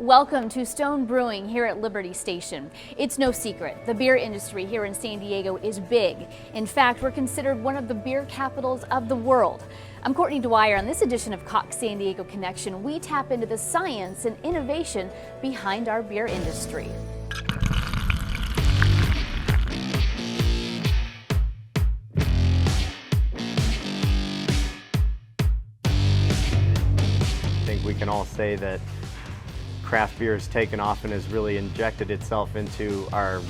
Welcome to Stone Brewing here at Liberty Station. It's no secret, the beer industry here in San Diego is big. In fact, we're considered one of the beer capitals of the world. I'm Courtney Dwyer. On this edition of Cox San Diego Connection, we tap into the science and innovation behind our beer industry. I think we can all say that craft beer has taken off and has really injected itself into our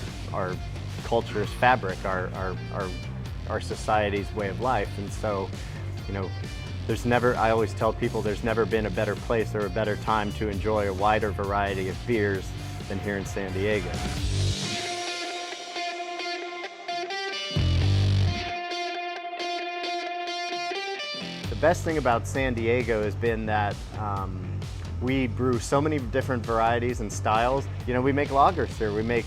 culture's fabric, our society's way of life. And so, you know, I always tell people there's never been a better place or a better time to enjoy a wider variety of beers than here in San Diego. The best thing about San Diego has been that we brew so many different varieties and styles. You know, we make lagers here, we make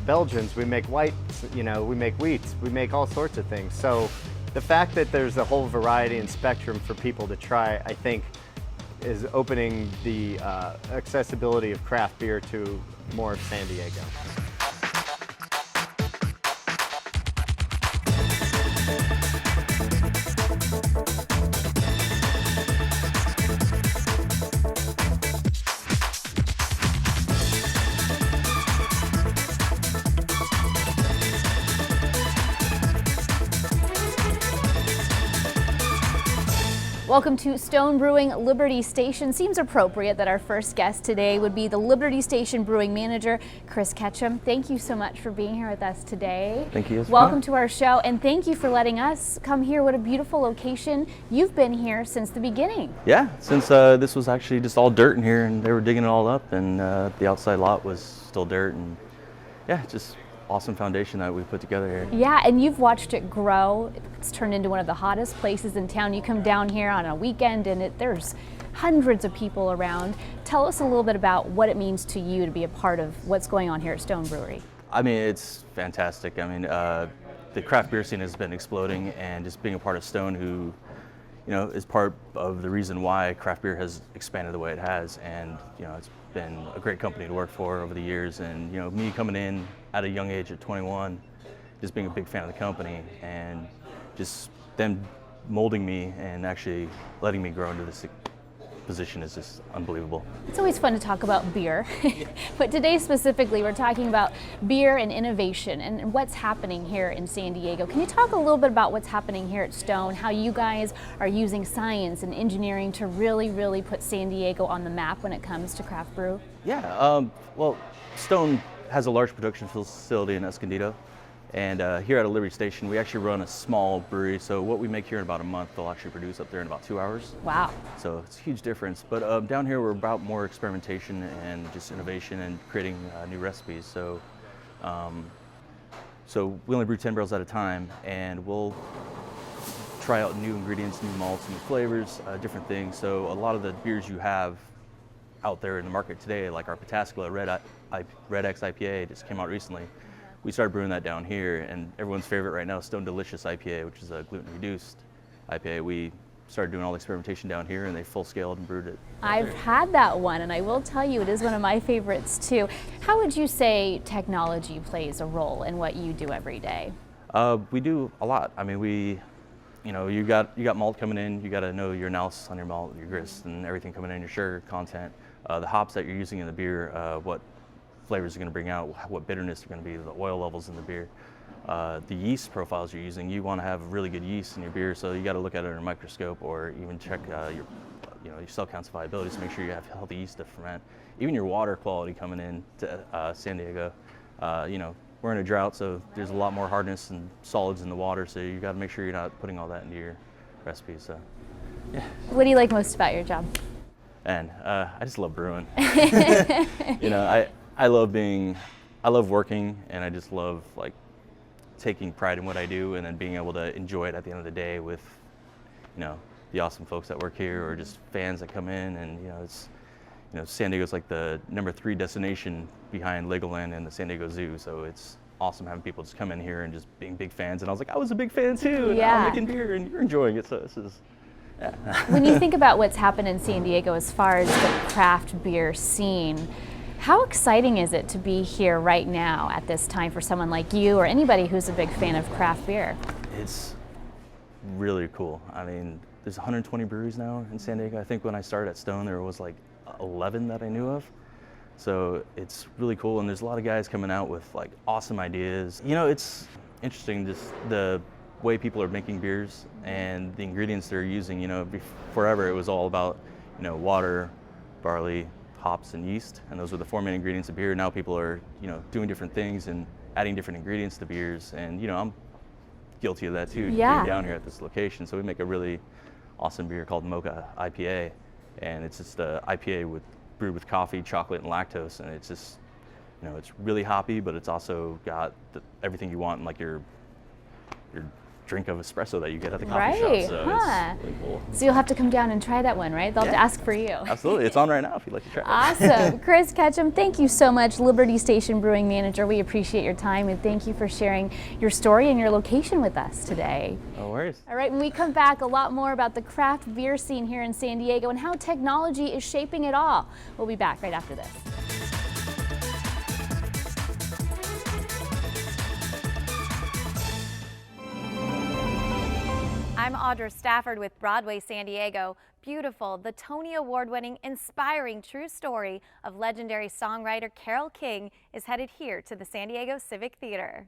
Belgians, we make whites, you know, we make wheats, we make all sorts of things. So the fact that there's a whole variety and spectrum for people to try, I think, is opening the accessibility of craft beer to more of San Diego. Welcome to Stone Brewing Liberty Station. Seems appropriate that our first guest today would be the Liberty Station Brewing Manager, Kris Ketcham. Thank you so much for being here with us today. Thank you. Welcome to our show, and thank you for letting us come here. What a beautiful location. You've been here since the beginning. Yeah, since this was actually just all dirt in here, and they were digging it all up, and the outside lot was still dirt, and yeah, just awesome foundation that we put together here. Yeah, and you've watched it grow. It's turned into one of the hottest places in town. You come down here on a weekend and there's hundreds of people around. Tell us a little bit about what it means to you to be a part of what's going on here at Stone Brewery. I mean, it's fantastic. I mean, the craft beer scene has been exploding, and just being a part of Stone, who, you know, is part of the reason why craft beer has expanded the way it has. And, you know, it's been a great company to work for over the years. And, you know, me coming in at a young age at 21, just being a big fan of the company, and just them molding me and actually letting me grow into this position is just unbelievable. It's always fun to talk about beer, but today specifically we're talking about beer and innovation and what's happening here in San Diego. Can you talk a little bit about what's happening here at Stone, how you guys are using science and engineering to really put San Diego on the map when it comes to craft brew? Yeah, well, Stone has a large production facility in Escondido, and here at a Liberty Station we actually run a small brewery, so what we make here in about a month they'll actually produce up there in about 2 hours. Wow. So it's a huge difference, but down here we're about more experimentation and just innovation and creating new recipes. So we only brew 10 barrels at a time, and we'll try out new ingredients, new malts, new flavors, different things. So a lot of the beers you have out there in the market today, like our Pataskala Red X IPA just came out recently. We started brewing that down here, and everyone's favorite right now is Stone Delicious IPA, which is a gluten-reduced IPA. We started doing all the experimentation down here, and they full-scaled and brewed it. I've had that one, and I will tell you it is one of my favorites too. How would you say technology plays a role in what you do every day? We do a lot. I mean, you know, you got malt coming in, you got to know your analysis on your malt, your grist, and everything coming in, your sugar content, the hops that you're using in the beer, what flavors are going to bring out, what bitterness are going to be, the oil levels in the beer, the yeast profiles you're using. You want to have really good yeast in your beer, so you got to look at it under a microscope, or even check your cell counts of viability to make sure you have healthy yeast to ferment. Even your water quality coming in to San Diego, you know, we're in a drought, so there's a lot more hardness and solids in the water, so you got to make sure you're not putting all that into your recipes. So, yeah. What do you like most about your job? And I just love brewing. You know, I love working, and I just love like taking pride in what I do, and then being able to enjoy it at the end of the day with, you know, the awesome folks that work here, or just fans that come in. And San Diego's like the #3 destination behind Legoland and the San Diego Zoo, so it's awesome having people just come in here and just being big fans. And I was like, I was a big fan too, and yeah. I'm making beer, and you're enjoying it, so this is When you think about what's happened in San Diego as far as the craft beer scene, how exciting is it to be here right now at this time for someone like you or anybody who's a big fan of craft beer? It's really cool. I mean, there's 120 breweries now in San Diego. I think when I started at Stone, there was like 11 that I knew of. So it's really cool, and there's a lot of guys coming out with like awesome ideas. You know, it's interesting just the way people are making beers and the ingredients they're using. You know, forever it was all about, you know, water, barley, hops, and yeast, and those were the four main ingredients of beer. Now people are, you know, doing different things and adding different ingredients to beers, and you know, I'm guilty of that too. Yeah. Being down here at this location, so we make a really awesome beer called Mocha IPA, and it's just a IPA brewed with coffee, chocolate, and lactose, and it's just, you know, it's really hoppy, but it's also got everything you want in like your drink of espresso that you get at the coffee shop. So it's really cool. So you'll have to come down and try that one, right? They'll have to ask for you. Absolutely, it's on right now if you'd like to try it. Awesome. Kris Ketcham, thank you so much, Liberty Station Brewing Manager. We appreciate your time, and thank you for sharing your story and your location with us today. No worries. All right, when we come back, a lot more about the craft beer scene here in San Diego and how technology is shaping it all. We'll be back right after this. I'm Audra Stafford with Broadway San Diego. Beautiful, the Tony Award-winning, inspiring true story of legendary songwriter Carole King is headed here to the San Diego Civic Theater.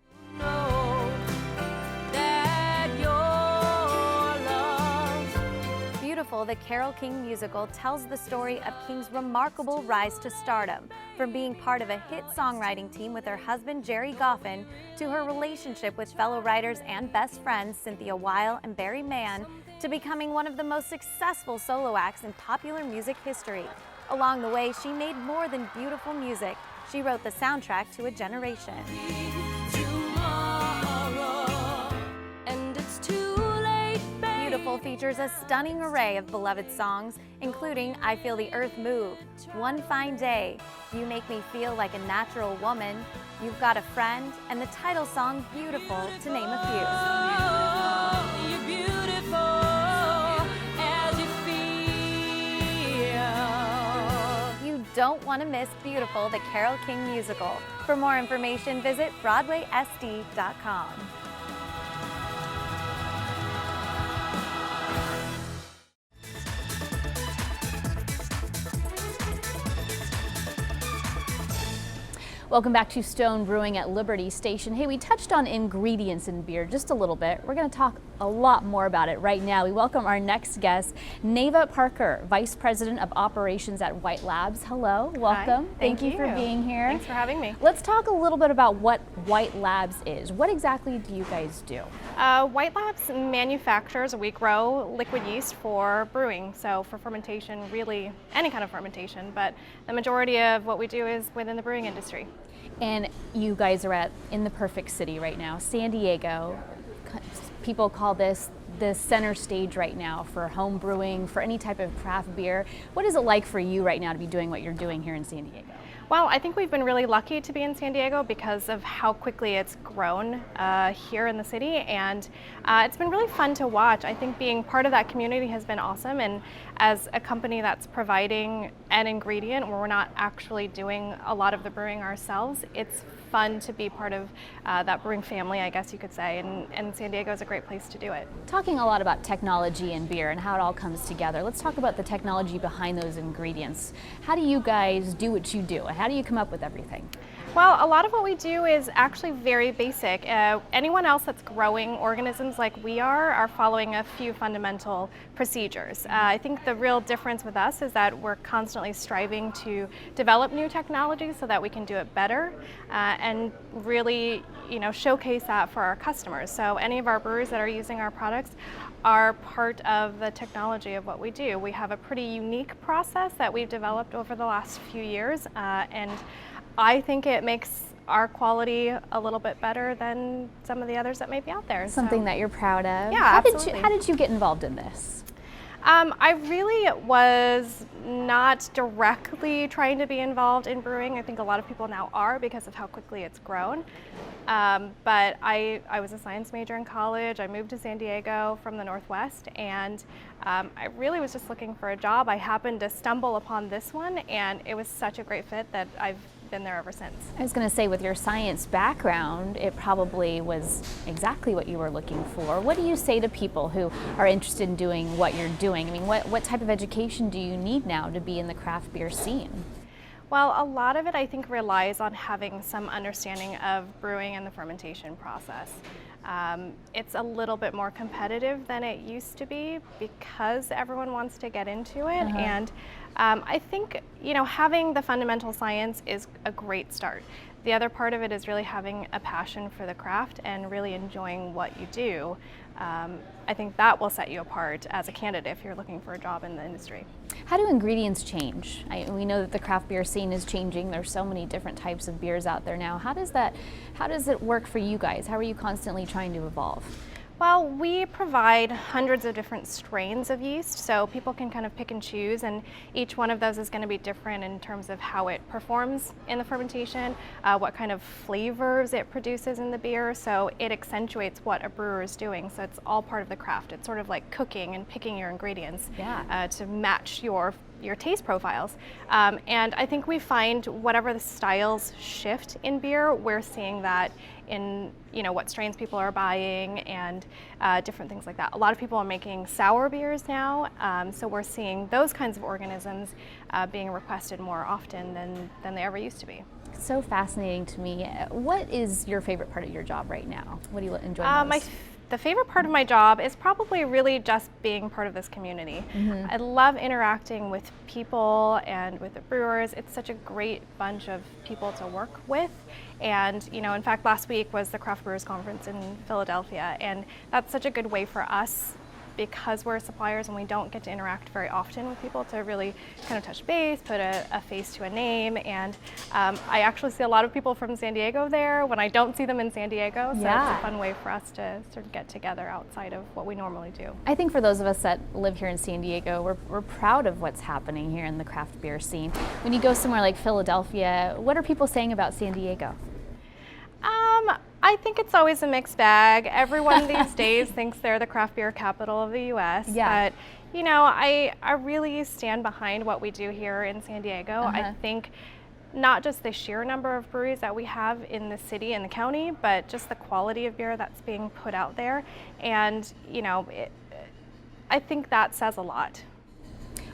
Beautiful, the Carole King musical tells the story of King's remarkable rise to stardom, from being part of a hit songwriting team with her husband Jerry Goffin, to her relationship with fellow writers and best friends Cynthia Weil and Barry Mann, to becoming one of the most successful solo acts in popular music history. Along the way, she made more than beautiful music. She wrote the soundtrack to a generation. Beautiful features a stunning array of beloved songs, including I Feel the Earth Move, One Fine Day, You Make Me Feel Like a Natural Woman, You've Got a Friend, and the title song Beautiful, to name a few. You're beautiful as you feel. You don't want to miss Beautiful, the Carole King musical. For more information, visit BroadwaySD.com. Welcome back to Stone Brewing at Liberty Station. Hey, we touched on ingredients in beer just a little bit. We're going to talk a lot more about it right now. We welcome our next guest, Neva Parker, Vice President of Operations at White Labs. Hello, welcome. Hi, Thank you for being here. Thanks for having me. Let's talk a little bit about what White Labs is. What exactly do you guys do? White Labs manufactures, we grow liquid yeast for brewing, so for fermentation, really any kind of fermentation, but the majority of what we do is within the brewing industry. And you guys are in the perfect city right now, San Diego. People call this the center stage right now for home brewing, for any type of craft beer. What is it like for you right now to be doing what you're doing here in San Diego? Well, I think we've been really lucky to be in San Diego because of how quickly it's grown here in the city, and it's been really fun to watch. I think being part of that community has been awesome, and as a company that's providing an ingredient where we're not actually doing a lot of the brewing ourselves, it's fun to be part of that brewing family, I guess you could say, and San Diego is a great place to do it. Talking a lot about technology and beer and how it all comes together, let's talk about the technology behind those ingredients. How do you guys do what you do? How do you come up with everything? Well, a lot of what we do is actually very basic. Anyone else that's growing organisms like we are following a few fundamental procedures. I think the real difference with us is that we're constantly striving to develop new technologies so that we can do it better and really, showcase that for our customers. So any of our brewers that are using our products are part of the technology of what we do. We have a pretty unique process that we've developed over the last few years, and I think it makes our quality a little bit better than some of the others that may be out there. Something that you're proud of. Yeah, How absolutely. How did you get involved in this? I really was not directly trying to be involved in brewing. I think a lot of people now are because of how quickly it's grown. But I was a science major in college. I moved to San Diego from the Northwest, and I really was just looking for a job. I happened to stumble upon this one, and it was such a great fit that I've been there ever since. I was going to say, with your science background, it probably was exactly what you were looking for. What do you say to people who are interested in doing what you're doing? I mean, what type of education do you need now to be in the craft beer scene? Well, a lot of it, I think, relies on having some understanding of brewing and the fermentation process. It's a little bit more competitive than it used to be because everyone wants to get into it. And I think, having the fundamental science is a great start. The other part of it is really having a passion for the craft and really enjoying what you do. I think that will set you apart as a candidate if you're looking for a job in the industry. How do ingredients change? We know that the craft beer scene is changing. There's so many different types of beers out there now. How does it work for you guys? How are you constantly trying to evolve? Well, we provide hundreds of different strains of yeast, so people can kind of pick and choose, and each one of those is going to be different in terms of how it performs in the fermentation, what kind of flavors it produces in the beer, so it accentuates what a brewer is doing. So it's all part of the craft. It's sort of like cooking and picking your ingredients to match your taste profiles. And I think we find whatever the styles shift in beer, we're seeing that in what strains people are buying and different things like that. A lot of people are making sour beers now, so we're seeing those kinds of organisms being requested more often than they ever used to be. So fascinating to me. What is your favorite part of your job right now? What do you enjoy most? The favorite part of my job is probably really just being part of this community. I love interacting with people and with the brewers. It's such a great bunch of people to work with. And, in fact, last week was the Craft Brewers Conference in Philadelphia, and that's such a good way for us, because we're suppliers and we don't get to interact very often with people, to really kind of touch base, put a face to a name. And I actually see a lot of people from San Diego there when I don't see them in San Diego. So it's a fun way for us to sort of get together outside of what we normally do. I think for those of us that live here in San Diego, we're proud of what's happening here in the craft beer scene. When you go somewhere like Philadelphia, what are people saying about San Diego? I think it's always a mixed bag. Everyone these days thinks they're the craft beer capital of the U.S. But, I really stand behind what we do here in San Diego. I think not just the sheer number of breweries that we have in the city and the county, but just the quality of beer that's being put out there. And, I think that says a lot.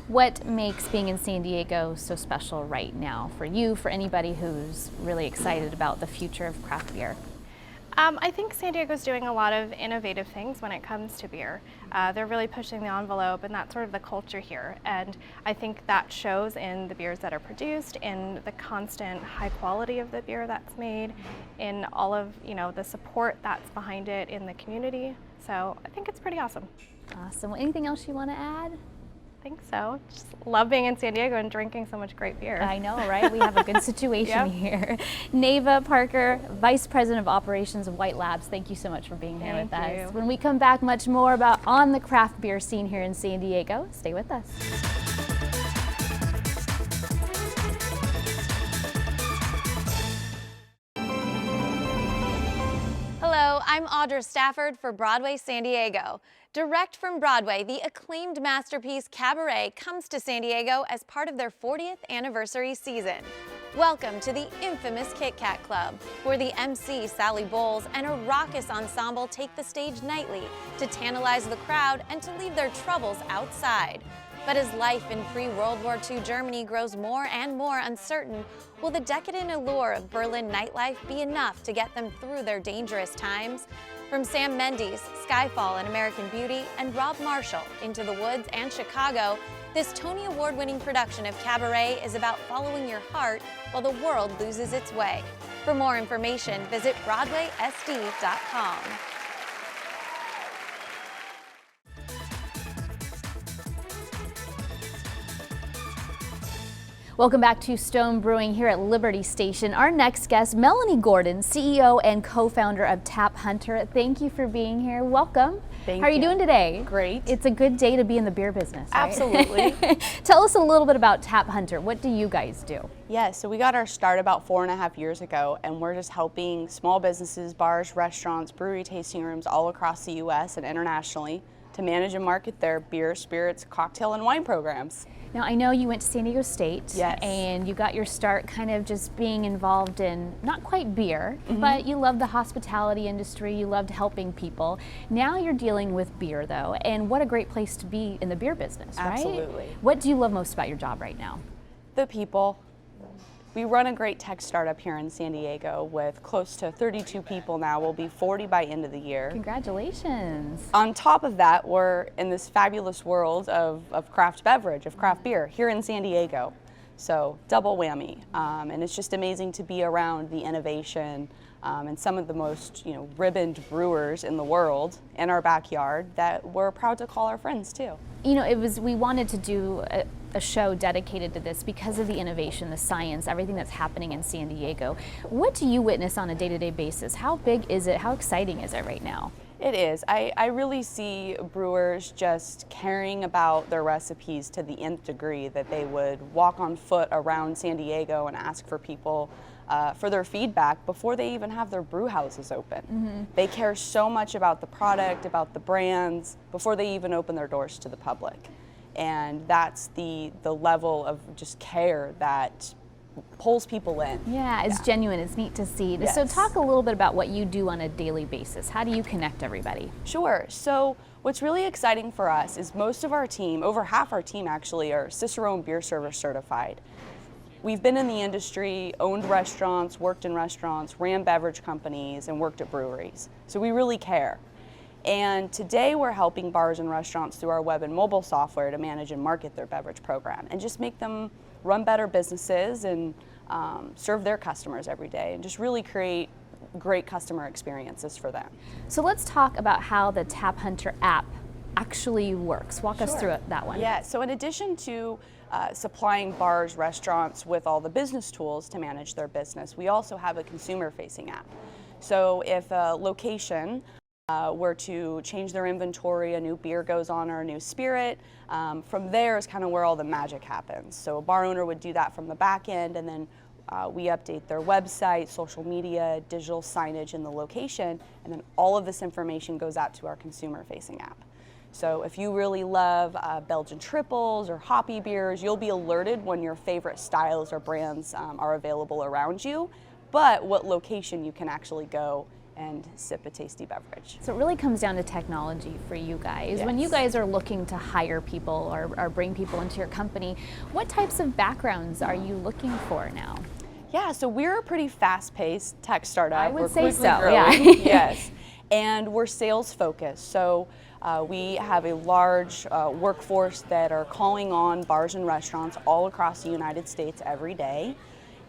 What makes being in San Diego so special right now for you, for anybody who's really excited about the future of craft beer? I think San Diego's doing a lot of innovative things when it comes to beer. They're really pushing the envelope, and that's sort of the culture here. And I think that shows in the beers that are produced, in the constant high quality of the beer that's made, in all of the support that's behind it in the community. So I think it's pretty awesome. Awesome. Anything else you want to add? I think so. Just love being in San Diego and drinking so much great beer. I know, right? We have a good situation here. Neva Parker, Vice President of Operations of White Labs, thank you so much for being here with us. When we come back, much more about on the craft beer scene here in San Diego. Stay with us. Hello, I'm Audra Stafford for Broadway San Diego. Direct from Broadway, the acclaimed masterpiece Cabaret comes to San Diego as part of their 40th anniversary season. Welcome to the infamous Kit Kat Club, where the MC Sally Bowles and a raucous ensemble take the stage nightly to tantalize the crowd and to leave their troubles outside. But as life in pre-World War II Germany grows more and more uncertain, will the decadent allure of Berlin nightlife be enough to get them through their dangerous times? From Sam Mendes, Skyfall and American Beauty, and Rob Marshall, Into the Woods and Chicago, this Tony Award-winning production of Cabaret is about following your heart while the world loses its way. For more information, visit BroadwaySD.com. Welcome back to Stone Brewing here at Liberty Station. Our next guest, Melani Gordon, CEO and co-founder of Tap Hunter. Thank you for being here. Welcome. Thank How are you doing today? Great. It's a good day to be in the beer business, right? Absolutely. Tell us a little bit about Tap Hunter. What do you guys do? Yeah, so we got our start about 4.5 years ago, and we're just helping small businesses, bars, restaurants, brewery tasting rooms all across the U.S. and internationally to manage and market their beer, spirits, cocktail, and wine programs. Now, I know you went to San Diego State, Yes. and you got your start kind of just being involved in, not quite beer, but you loved the hospitality industry, you loved helping people. Now you're dealing with beer, though, and what a great place to be in the beer business, right? Absolutely. What do you love most about your job right now? The people. We run a great tech startup here in San Diego with close to 32 people now. We'll be 40 by end of the year. Congratulations. On top of that, we're in this fabulous world of craft beverage, of craft beer here in San Diego. So double whammy. And it's just amazing to be around the innovation and some of the most ribboned brewers in the world in our backyard that we're proud to call our friends too. You know, we wanted to do a show dedicated to this because of the innovation, the science, everything that's happening in San Diego. What do you witness on a day-to-day basis? How big is it? How exciting is it right now? It is. I really see brewers just caring about their recipes to the nth degree that they would walk on foot around San Diego and ask for people for their feedback before they even have their brew houses open. They care so much about the product, about the brands, before they even open their doors to the public. And that's the level of just care that pulls people in. Yeah, it's genuine. It's neat to see. Yes. So talk a little bit about what you do on a daily basis. How do you connect everybody? Sure. So what's really exciting for us is most of our team, over half our team actually, are Cicerone Beer Server certified. We've been in the industry, owned restaurants, worked in restaurants, ran beverage companies, and worked at breweries. So we really care. And today we're helping bars and restaurants through our web and mobile software to manage and market their beverage program and just make them run better businesses and serve their customers every day and just really create great customer experiences for them. So let's talk about how the Tap Hunter app actually works. Walk us through that one. Yeah, so in addition to supplying bars, restaurants with all the business tools to manage their business, we also have a consumer-facing app. So if a location were to change their inventory, a new beer goes on or a new spirit, from there is kind of where all the magic happens. So a bar owner would do that from the back end, and then we update their website, social media, digital signage in the location, and then all of this information goes out to our consumer-facing app. So if you really love Belgian triples or hoppy beers, you'll be alerted when your favorite styles or brands are available around you, but what location you can actually go and sip a tasty beverage. So it really comes down to technology for you guys. Yes. When you guys are looking to hire people or bring people into your company, what types of backgrounds are you looking for now? Yeah, so we're a pretty fast-paced tech startup. I would We're say quickly so, growing. yeah. Yes, and we're sales focused. So we have a large workforce that are calling on bars and restaurants all across the United States every day.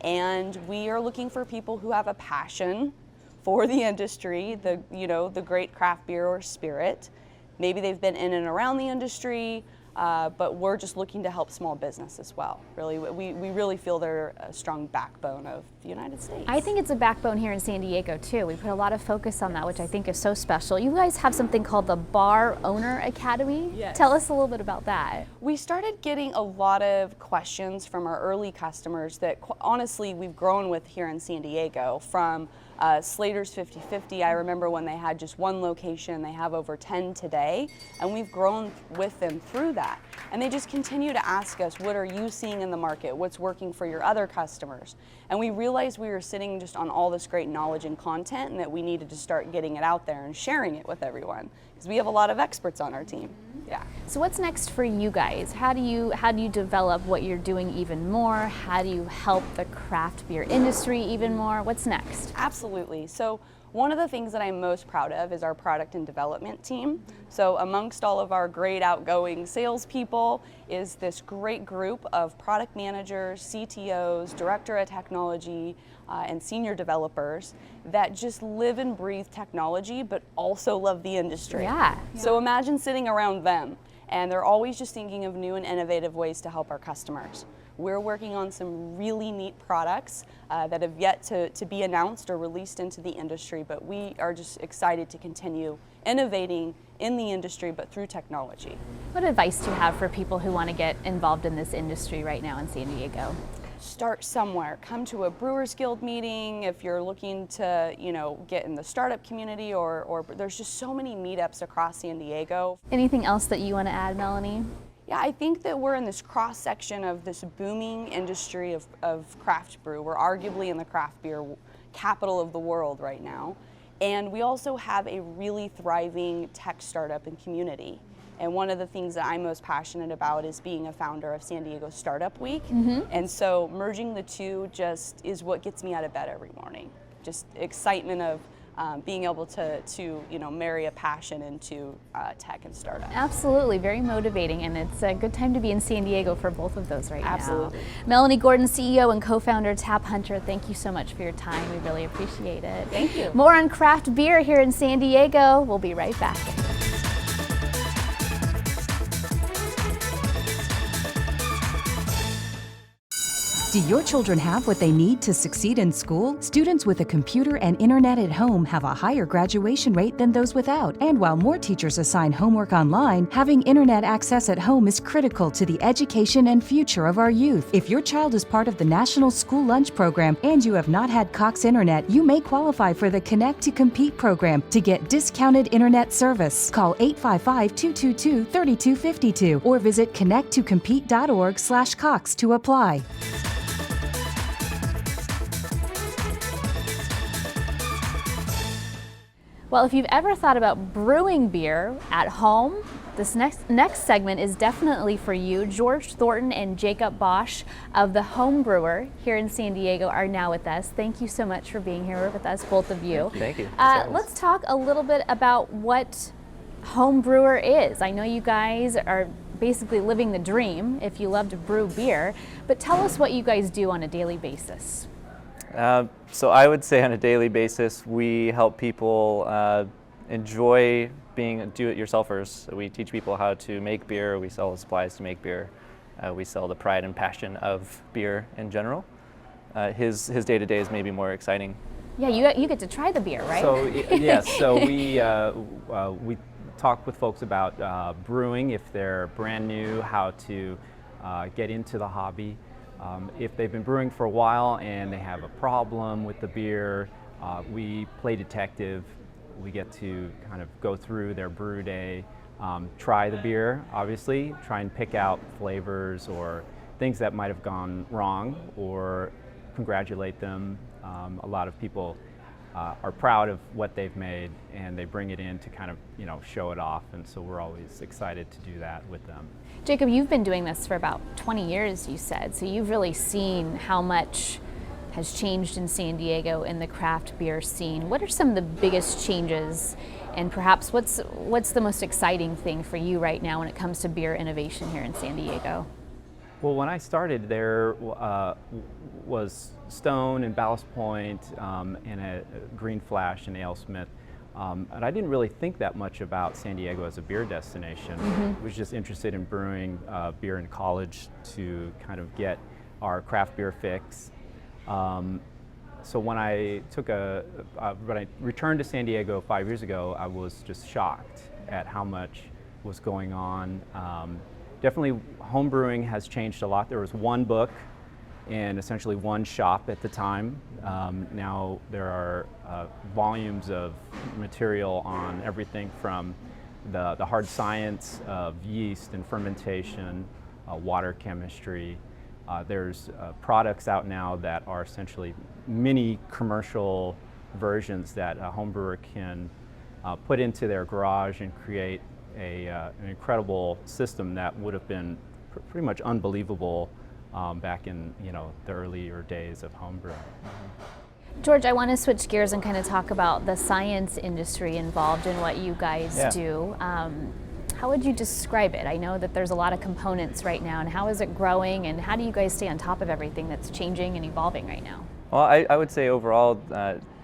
And we are looking for people who have a passion for the industry, the great craft beer or spirit. Maybe they've been in and around the industry, but we're just looking to help small business as well. Really, we really feel they're a strong backbone of the United States. I think it's a backbone here in San Diego too. We put a lot of focus on that, which I think is so special. You guys have something called the Bar Owner Academy. Yes. Tell us a little bit about that. We started getting a lot of questions from our early customers that honestly we've grown with here in San Diego, from Slater's 50/50. I remember when they had just one location, they have over 10 today, and we've grown with them through that. And they just continue to ask us, what are you seeing in the market? What's working for your other customers? And we realized we were sitting just on all this great knowledge and content, and that we needed to start getting it out there and sharing it with everyone, because we have a lot of experts on our team. Yeah. So what's next for you guys? How do you develop what you're doing even more? How do you help the craft beer industry even more? What's next? Absolutely. So one of the things that I'm most proud of is our product and development team. So amongst all of our great outgoing salespeople is this great group of product managers, CTOs, director of technology, and senior developers that just live and breathe technology, but also love the industry. Yeah. So imagine sitting around them, and they're always just thinking of new and innovative ways to help our customers. we're working on some really neat products that have yet to be announced or released into the industry, but we are just excited to continue innovating in the industry, but through technology. What advice do you have for people who want to get involved in this industry right now in San Diego? Start somewhere. Come to a Brewers Guild meeting if you're looking to, get in the startup community, or there's just so many meetups across San Diego. Anything else that you want to add, Melanie? Yeah, I think that we're in this cross section of this booming industry of craft brew. We're arguably in the craft beer capital of the world right now. And we also have a really thriving tech startup and community. And one of the things that I'm most passionate about is being a founder of San Diego Startup Week. And so merging the two just is what gets me out of bed every morning. Just excitement of being able to marry a passion into tech and startup. Absolutely, very motivating, and it's a good time to be in San Diego for both of those right Absolutely. now. Melani Gordon, CEO and co-founder Tap Hunter, thank you so much for your time. We really appreciate it. Thank you. More on craft beer here in San Diego. We'll be right back. Do your children have what they need to succeed in school? Students with a computer and internet at home have a higher graduation rate than those without. And while more teachers assign homework online, having internet access at home is critical to the education and future of our youth. If your child is part of the National School Lunch Program and you have not had Cox Internet, you may qualify for the Connect to Compete program to get discounted internet service. Call 855-222-3252 or visit connecttocompete.org/Cox to apply. Well, if you've ever thought about brewing beer at home, this next segment is definitely for you. George Thornton and Jacob Bauch of the Homebrewer here in San Diego are now with us. Thank you so much for being here with us, both of you. Thank you. Let's talk a little bit about what Homebrewer is. I know you guys are basically living the dream if you love to brew beer, but tell us what you guys do on a daily basis. So I would say on a daily basis, we help people enjoy being do-it-yourselfers. We teach people how to make beer. We sell the supplies to make beer. We sell the pride and passion of beer in general. His day-to-day is maybe more exciting. Yeah, you get to try the beer, right? So yes, so we talk with folks about brewing if they're brand new, how to get into the hobby. If they've been brewing for a while and they have a problem with the beer, we play detective. We get to kind of go through their brew day, try the beer, obviously, try and pick out flavors or things that might have gone wrong, or congratulate them. A lot of people are proud of what they've made and they bring it in to kind of show it off, and so we're always excited to do that with them. Jacob, you've been doing this for about 20 years, you said, so you've really seen how much has changed in San Diego in the craft beer scene. What are some of the biggest changes, and perhaps what's the most exciting thing for you right now when it comes to beer innovation here in San Diego? Well, when I started, there was Stone and Ballast Point and a Green Flash and AleSmith. And I didn't really think that much about San Diego as a beer destination. I was just interested in brewing beer in college to kind of get our craft beer fix. So when I returned to San Diego 5 years ago, I was just shocked at how much was going on. Definitely home brewing has changed a lot. There was one book and essentially one shop at the time. Now there are volumes of material on everything from the hard science of yeast and fermentation, water chemistry. There's products out now that are essentially mini commercial versions that a home brewer can put into their garage and create an incredible system that would have been pretty much unbelievable back in the earlier days of homebrew. George, I want to switch gears and kind of talk about the science industry involved in what you guys do. How would you describe it? I know that there's a lot of components right now, and how is it growing, and how do you guys stay on top of everything that's changing and evolving right now? Well, I would say overall,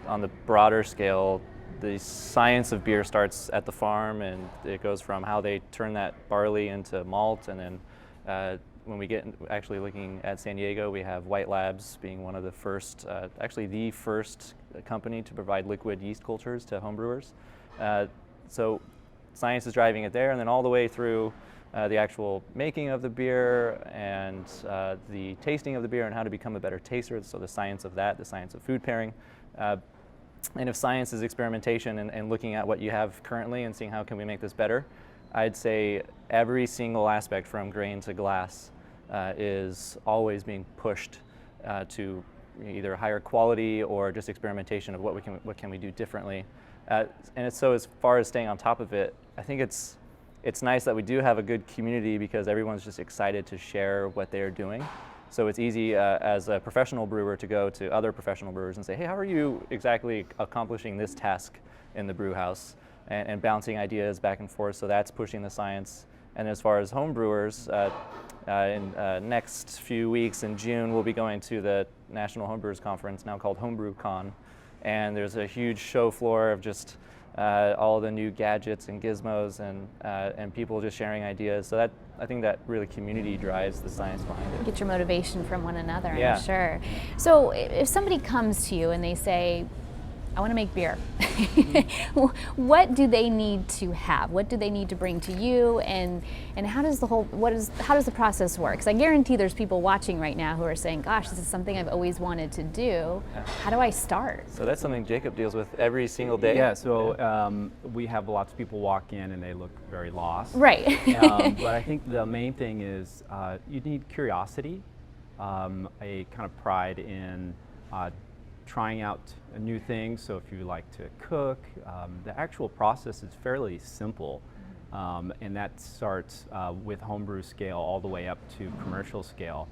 on the broader scale, the science of beer starts at the farm, and it goes from how they turn that barley into malt, and then when we get actually looking at San Diego, we have White Labs being one of the first, actually the first company to provide liquid yeast cultures to homebrewers. So science is driving it there, and then all the way through the actual making of the beer and the tasting of the beer and how to become a better taster, so the science of that, the science of food pairing. And if science is experimentation and looking at what you have currently and seeing how can we make this better, I'd say every single aspect from grain to glass is always being pushed to either higher quality or just experimentation of what can we do differently. And so as far as staying on top of it, I think it's nice that we do have a good community because everyone's just excited to share what they're doing. So it's easy as a professional brewer to go to other professional brewers and say, hey, how are you exactly accomplishing this task in the brew house? And bouncing ideas back and forth, so that's pushing the science. And as far as home brewers, in next few weeks in June, we'll be going to the National Homebrewers Conference, now called Homebrew Con. And there's a huge show floor of just all the new gadgets and gizmos and people just sharing ideas. So that, I think that really community drives the science behind it. Get your motivation from one another, Yeah. I'm sure. So if somebody comes to you and they say, I want to make beer, what do they need to have? What do they need to bring to you? And how does how does the process work? Because I guarantee there's people watching right now who are saying, gosh, this is something I've always wanted to do. How do I start? So that's something Jacob deals with every single day. Yeah, so we have lots of people walk in and they look very lost. Right. But I think the main thing is you need curiosity, a kind of pride in trying out new things. So if you like to cook, the actual process is fairly simple, and that starts with homebrew scale all the way up to commercial scale.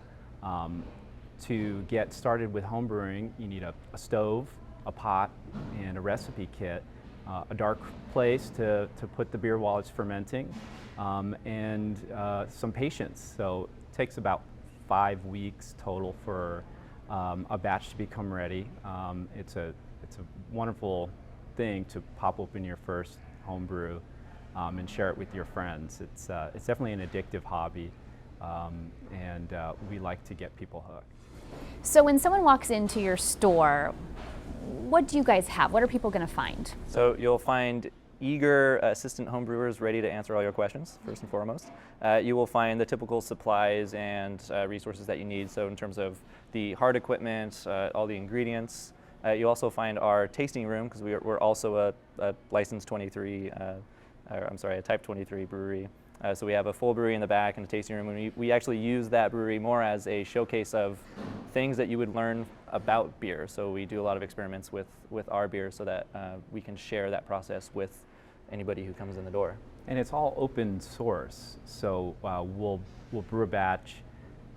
To get started with homebrewing, you need a stove, a pot, and a recipe kit, a dark place to put the beer while it's fermenting, and some patience. So it takes about 5 weeks total for a batch to become ready. It's a wonderful thing to pop open your first home brew and share it with your friends. It's definitely an addictive hobby, and we like to get people hooked. So when someone walks into your store, what do you guys have? What are people going to find? So you'll find eager assistant homebrewers ready to answer all your questions, first and foremost. You will find the typical supplies and resources that you need. So in terms of the hard equipment, all the ingredients. You also find our tasting room, because we're also a licensed 23, a type 23 brewery. So we have a full brewery in the back and a tasting room, and we actually use that brewery more as a showcase of things that you would learn about beer. So we do a lot of experiments with our beer so that we can share that process with anybody who comes in the door. And it's all open source, so we'll brew a batch,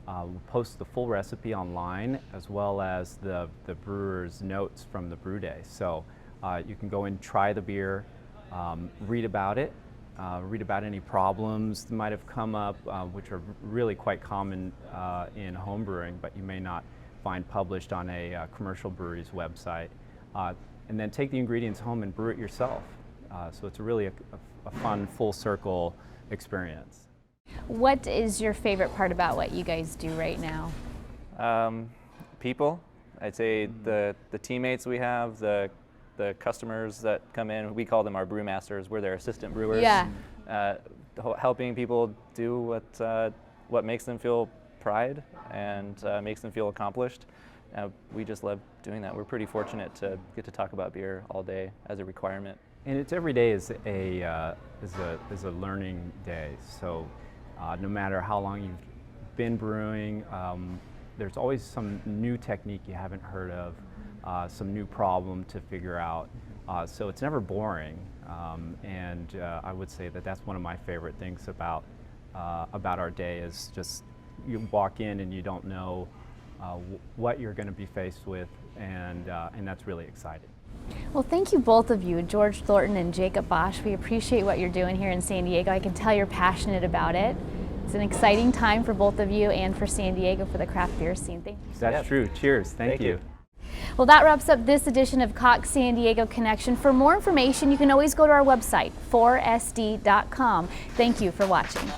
we'll post the full recipe online, as well as the brewer's notes from the brew day. So you can go and try the beer, read about it, read about any problems that might have come up, which are really quite common in homebrewing, but you may not find published on a commercial brewery's website. And then take the ingredients home and brew it yourself. So it's really a fun, full circle experience. What is your favorite part about what you guys do right now? People. I'd say the teammates we have, the customers that come in, we call them our brewmasters. We're their assistant brewers. Yeah. Helping people do what makes them feel pride and makes them feel accomplished. We just love doing that. We're pretty fortunate to get to talk about beer all day as a requirement. And it's every day is a learning day. So no matter how long you've been brewing, there's always some new technique you haven't heard of, some new problem to figure out. So it's never boring. And I would say that that's one of my favorite things about our day is just you walk in and you don't know what you're going to be faced with, and that's really exciting. Well, thank you both of you, George Thornton and Jacob Bauch. We appreciate what you're doing here in San Diego. I can tell you're passionate about it. It's an exciting time for both of you and for San Diego for the craft beer scene. Thank you. That's true. Cheers. Thank you. Well, that wraps up this edition of Cox San Diego Connection. For more information, you can always go to our website, 4sd.com. Thank you for watching.